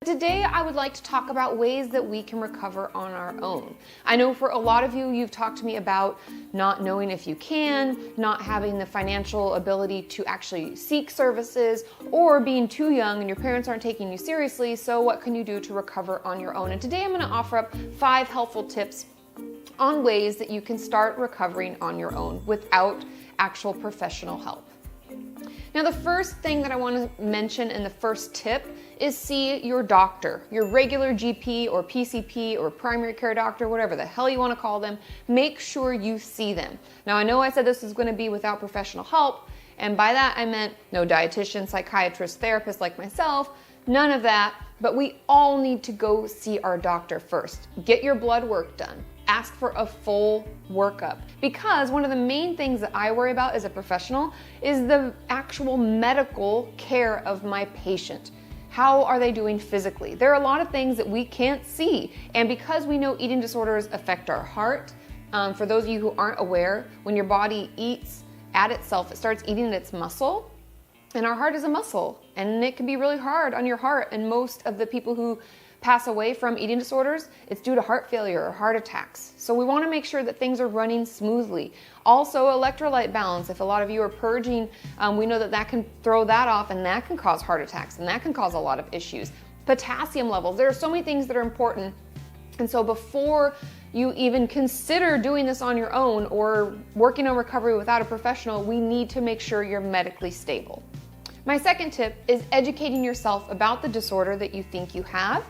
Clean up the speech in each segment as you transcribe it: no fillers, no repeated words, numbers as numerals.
Today, I would like to talk about ways that we can recover on our own. I know for a lot of you, you've talked to me about not knowing if you can, not having the financial ability to actually seek services, or being too young and your parents aren't taking you seriously, so what can you do to recover on your own? And today I'm gonna offer up 5 helpful tips on ways that you can start recovering on your own without actual professional help. Now, the first thing that I want to mention in the first tip is see your doctor, your regular GP or PCP or primary care doctor, whatever the hell you want to call them. Make sure you see them. Now, I know I said this is going to be without professional help, and by that I meant no dietitian, psychiatrist, therapist like myself, none of that, but we all need to go see our doctor first. Get your blood work done. Ask for a full workup, because one of the main things that I worry about as a professional is the actual medical care of my patient. How are they doing physically? There are a lot of things that we can't see, and because we know eating disorders affect our heart, for those of you who aren't aware, when your body eats at itself, it starts eating at its muscle, and our heart is a muscle, and it can be really hard on your heart, and most of the people who pass away from eating disorders, it's due to heart failure or heart attacks. So we want to make sure that things are running smoothly. Also, electrolyte balance. If a lot of you are purging, we know that that can throw that off, and that can cause heart attacks, and that can cause a lot of issues. Potassium levels. There are so many things that are important. And so before you even consider doing this on your own or working on recovery without a professional, we need to make sure you're medically stable. My second tip is educating yourself about the disorder that you think you have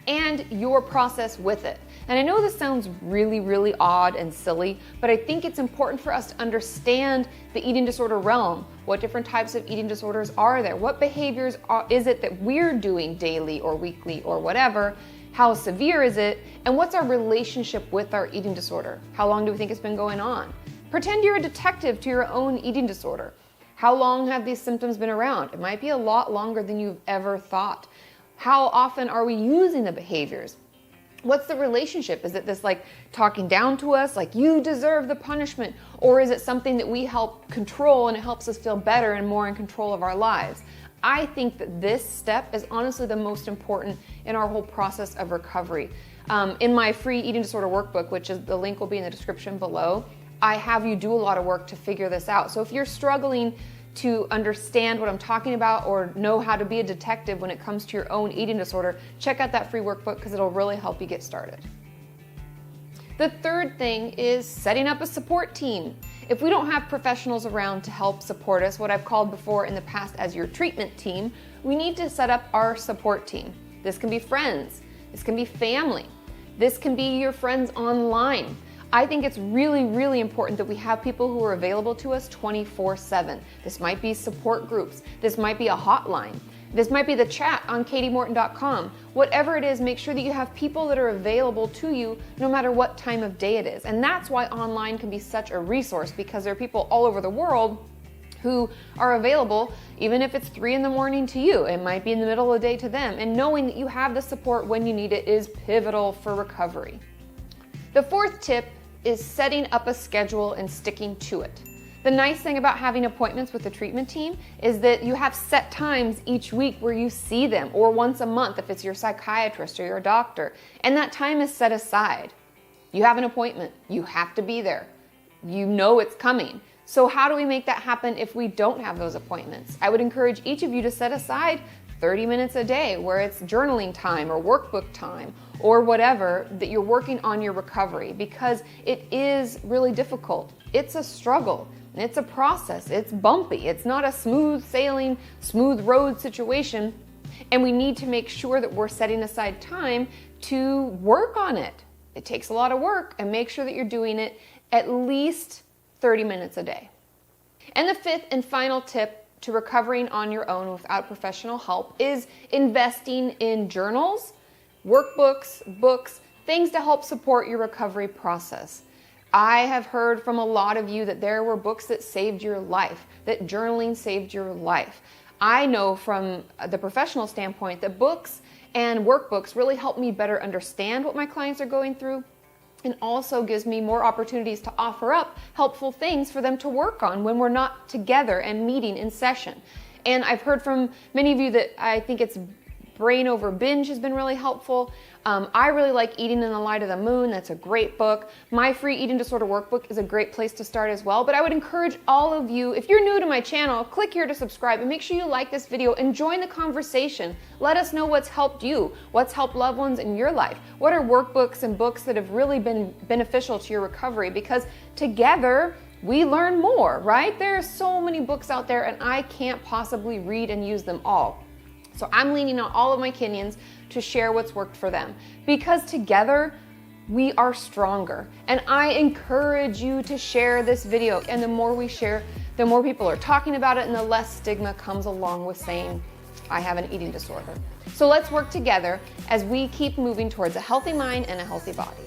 and your process with it. And I know this sounds really, really odd and silly, but I think it's important for us to understand the eating disorder realm. What different types of eating disorders are there? What behaviors is it that we're doing daily or weekly or whatever? How severe is it? And what's our relationship with our eating disorder? How long do we think it's been going on? Pretend you're a detective to your own eating disorder. How long have these symptoms been around? It might be a lot longer than you've ever thought. How often are we using the behaviors? What's the relationship? Is it this like talking down to us, like you deserve the punishment? Or is it something that we help control and it helps us feel better and more in control of our lives? I think that this step is honestly the most important in our whole process of recovery. In my free eating disorder workbook, which is the link will be in the description below, I have you do a lot of work to figure this out. So if you're struggling to understand what I'm talking about or know how to be a detective when it comes to your own eating disorder, check out that free workbook because it'll really help you get started. The third thing is setting up a support team. If we don't have professionals around to help support us, what I've called before in the past as your treatment team, we need to set up our support team. This can be friends, this can be family, this can be your friends online. I think it's really, really important that we have people who are available to us 24/7. This might be support groups. This might be a hotline. This might be the chat on katimorton.com. Whatever it is, make sure that you have people that are available to you no matter what time of day it is. And that's why online can be such a resource, because there are people all over the world who are available, even if it's 3 a.m. to you. It might be in the middle of the day to them. And knowing that you have the support when you need it is pivotal for recovery. The fourth tip is setting up a schedule and sticking to it. The nice thing about having appointments with the treatment team is that you have set times each week where you see them, or once a month if it's your psychiatrist or your doctor, and that time is set aside. You have an appointment, you have to be there. You know it's coming. So how do we make that happen if we don't have those appointments? I would encourage each of you to set aside 30 minutes a day where it's journaling time or workbook time or whatever that you're working on your recovery, because it is really difficult. It's a struggle. It's a process. It's bumpy. It's not a smooth sailing, smooth road situation. And we need to make sure that we're setting aside time to work on it. It takes a lot of work, and make sure that you're doing it at least 30 minutes a day. And the fifth and final tip to recovering on your own without professional help is investing in journals, workbooks, books, things to help support your recovery process. I have heard from a lot of you that there were books that saved your life, that journaling saved your life. I know from the professional standpoint that books and workbooks really help me better understand what my clients are going through, and also gives me more opportunities to offer up helpful things for them to work on when we're not together and meeting in session. And I've heard from many of you that I think it's Brain Over Binge has been really helpful. I really like Eating in the Light of the Moon. That's a great book. My free eating disorder workbook is a great place to start as well. But I would encourage all of you, if you're new to my channel, click here to subscribe and make sure you like this video and join the conversation. Let us know what's helped you, what's helped loved ones in your life. What are workbooks and books that have really been beneficial to your recovery? Because together, we learn more, right? There are so many books out there and I can't possibly read and use them all. So I'm leaning on all of my Kenyans to share what's worked for them, because together we are stronger. And I encourage you to share this video. And the more we share, the more people are talking about it and the less stigma comes along with saying, I have an eating disorder. So let's work together as we keep moving towards a healthy mind and a healthy body.